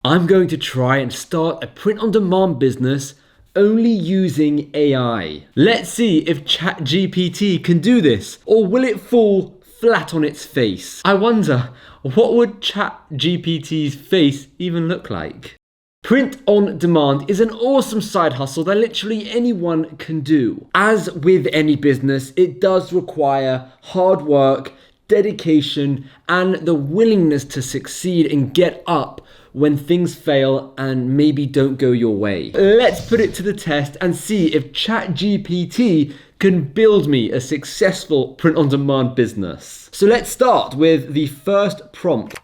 I'm going to try and start a print-on-demand business only using AI. Let's see if ChatGPT can do this, or will it fall flat on its face? I wonder, what would ChatGPT's face even look like? Print on demand is an awesome side hustle that literally anyone can do. As with any business, it does require hard work, dedication, and the willingness to succeed and get up when things fail and maybe don't go your way. Let's put it to the test and see if ChatGPT can build me a successful print-on-demand business. So let's start with the first prompt.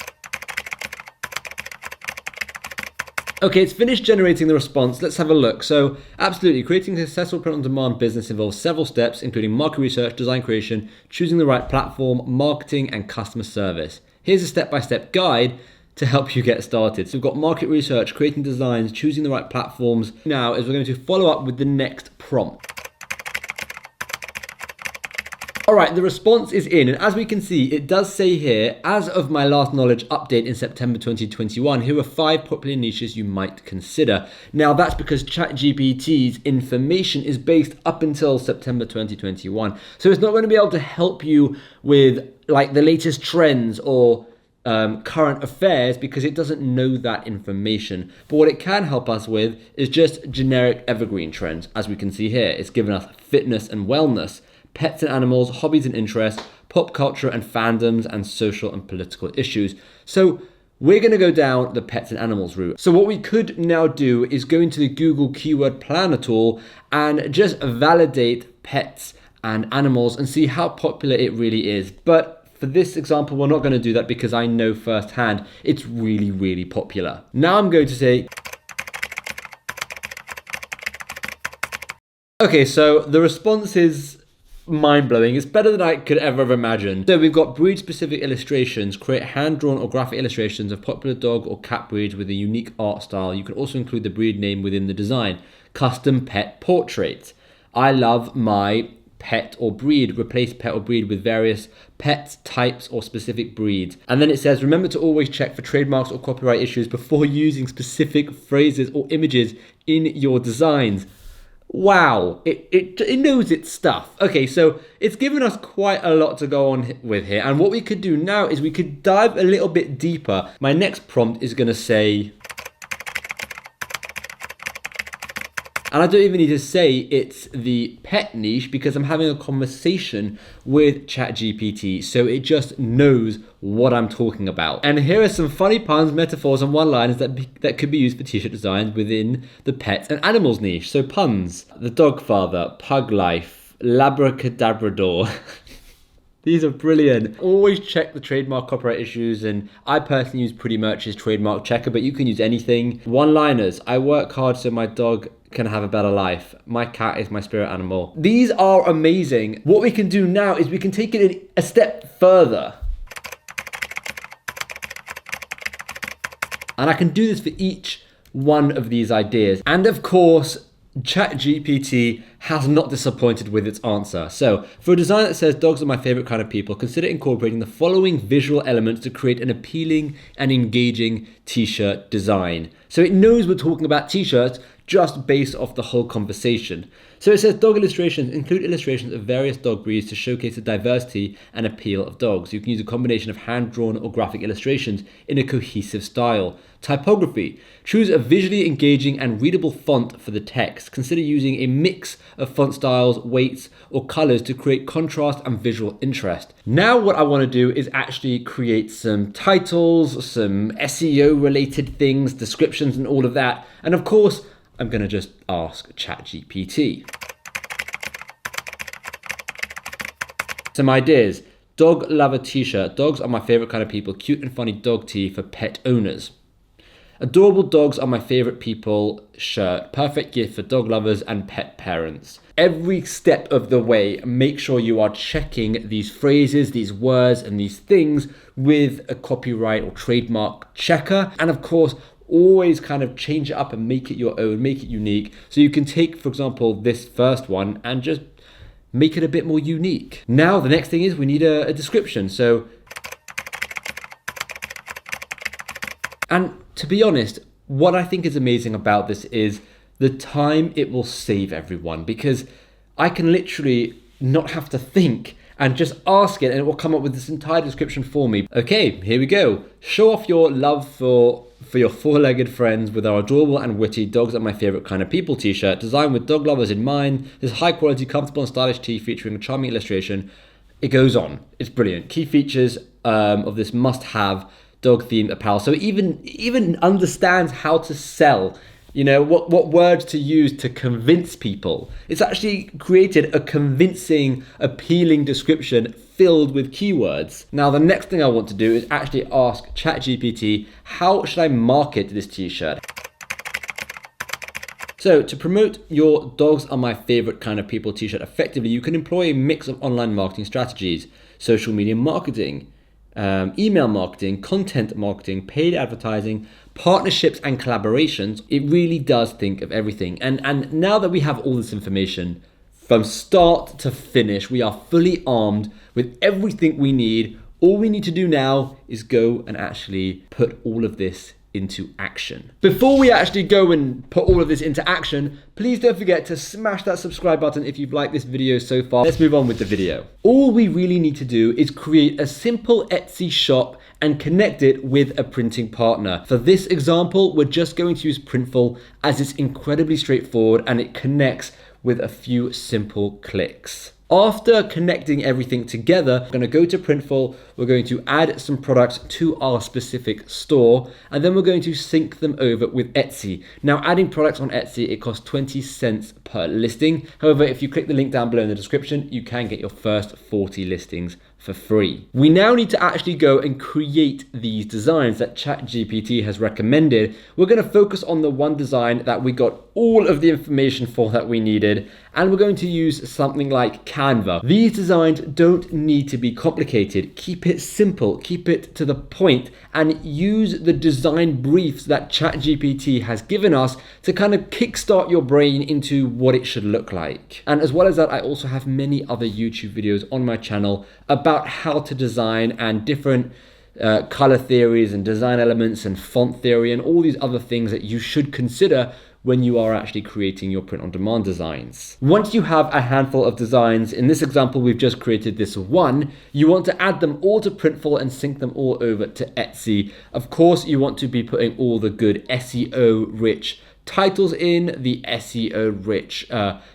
Okay, it's finished generating the response. Let's have a look. So absolutely, creating a successful print-on-demand business involves several steps, including market research, design creation, choosing the right platform, marketing, and customer service. Here's a step-by-step guide to help you get started. So we've got market research, creating designs, choosing the right platforms. Now, as we're going to follow up with the next prompt. All right, the response is in, and as we can see, it does say here, as of my last knowledge update in September 2021, here are 5 popular niches you might consider. Now, that's because ChatGPT's information is based up until September 2021. So it's not going to be able to help you with like the latest trends or current affairs because it doesn't know that information. But what it can help us with is just generic evergreen trends. As we can see here, it's given us fitness and wellness, pets and animals, hobbies and interests, pop culture and fandoms, and social and political issues. So we're going to go down the pets and animals route. So what we could now do is go into the Google Keyword Planner tool and just validate pets and animals and see how popular it really is. But for this example, we're not going to do that because I know firsthand it's really, really popular. Now I'm going to say, okay, so the response is mind-blowing. It's better than I could ever have imagined. So we've got breed-specific illustrations, create hand-drawn or graphic illustrations of popular dog or cat breeds with a unique art style. You can also include the breed name within the design. Custom pet portraits. I love my pet or breed, replace pet or breed with various pets, types, or specific breeds. And then it says, remember to always check for trademarks or copyright issues before using specific phrases or images in your designs. Wow, it knows its stuff. Okay, so it's given us quite a lot to go on with here. And what we could do now is we could dive a little bit deeper. My next prompt is going to say, and I don't even need to say it's the pet niche because I'm having a conversation with ChatGPT, so it just knows what I'm talking about. And here are some funny puns, metaphors, and one-liners that could be used for t-shirt designs within the pets and animals niche. So puns: the dog father, pug life, labracadabrador. These are brilliant. Always check the trademark copyright issues, and I personally use Pretty Merch's trademark checker, but you can use anything. One-liners: I work hard so my dog can have a better life. My cat is my spirit animal. These are amazing. What we can do now is we can take it a step further. And I can do this for each one of these ideas. And of course, ChatGPT has not disappointed with its answer. So, for a design that says dogs are my favorite kind of people, consider incorporating the following visual elements to create an appealing and engaging t-shirt design. So it knows we're talking about t-shirts just based off the whole conversation. So it says dog illustrations include illustrations of various dog breeds to showcase the diversity and appeal of dogs. You can use a combination of hand-drawn or graphic illustrations in a cohesive style. Typography: choose a visually engaging and readable font for the text. Consider using a mix of font styles, weights, or colors to create contrast and visual interest. Now what I want to do is actually create some titles, some SEO related things, descriptions, and all of that. And of course, I'm going to just ask ChatGPT. Some ideas: dog lover t-shirt. Dogs are my favorite kind of people. Cute and funny dog tee for pet owners. Adorable dogs are my favorite people shirt. Perfect gift for dog lovers and pet parents. Every step of the way, make sure you are checking these phrases, these words, and these things with a copyright or trademark checker. And of course, always kind of change it up and make it your own, make it unique. So you can take, for example, this first one and just make it a bit more unique. Now, the next thing is we need a description. And to be honest, what I think is amazing about this is the time it will save everyone, because I can literally not have to think and just ask it and it will come up with this entire description for me. Okay, here we go. Show off your love for your four-legged friends with our adorable and witty dogs are my favorite kind of people t-shirt, designed with dog lovers in mind. This high quality, comfortable and stylish tee featuring a charming illustration. It goes on. It's brilliant. Key features of this must-have dog-themed apparel. So even understands how to sell, you know, what words to use to convince people. It's actually created a convincing, appealing description filled with keywords. Now, the next thing I want to do is actually ask ChatGPT, how should I market this t-shirt? So to promote your dogs are my favorite kind of people t-shirt effectively, you can employ a mix of online marketing strategies, social media marketing, email marketing, content marketing, paid advertising, partnerships and collaborations. It really does think of everything. And now that we have all this information from start to finish, we are fully armed with everything we need. All we need to do now is go and actually put all of this into action. Before we actually go and put all of this into action, please don't forget to smash that subscribe button if you've liked this video so far. Let's move on with the video. All we really need to do is create a simple Etsy shop and connect it with a printing partner. For this example, we're just going to use Printful as it's incredibly straightforward and it connects with a few simple clicks. After connecting everything together, we're going to go to Printful, we're going to add some products to our specific store, and then we're going to sync them over with Etsy. Now, adding products on Etsy, it costs 20 cents per listing. However, if you click the link down below in the description, you can get your first 40 listings for free. We now need to actually go and create these designs that ChatGPT has recommended. We're going to focus on the one design that we got all of the information for that we needed, and we're going to use something like Canva. These designs don't need to be complicated. Keep it simple, keep it to the point, and use the design briefs that ChatGPT has given us to kind of kickstart your brain into what it should look like. And as well as that, I also have many other YouTube videos on my channel about how to design and different color theories and design elements and font theory and all these other things that you should consider when you are actually creating your print-on-demand designs. Once you have a handful of designs, in this example we've just created this one, you want to add them all to Printful and sync them all over to Etsy. Of course, you want to be putting all the good SEO-rich titles in, the SEO-rich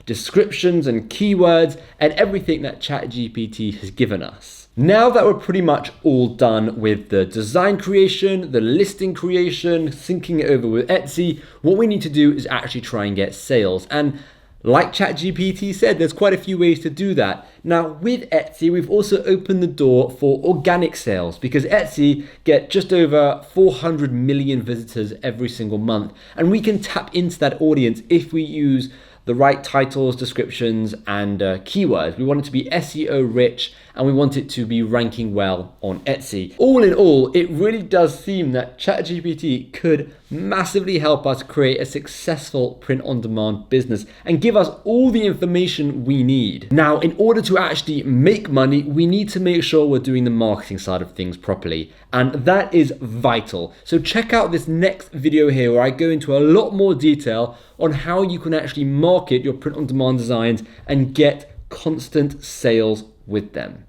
descriptions and keywords, and everything that ChatGPT has given us. Now that we're pretty much all done with the design creation, the listing creation, syncing it over with Etsy, what we need to do is actually try and get sales. And like ChatGPT said, there's quite a few ways to do that. Now with Etsy, we've also opened the door for organic sales because Etsy get just over 400 million visitors every single month. And we can tap into that audience if we use the right titles, descriptions, and keywords. We want it to be SEO rich and we want it to be ranking well on Etsy. All in all, it really does seem that ChatGPT could massively help us create a successful print-on-demand business and give us all the information we need. Now, in order to actually make money, we need to make sure we're doing the marketing side of things properly, and that is vital. So check out this next video here where I go into a lot more detail on how you can actually market your print-on-demand designs and get constant sales with them.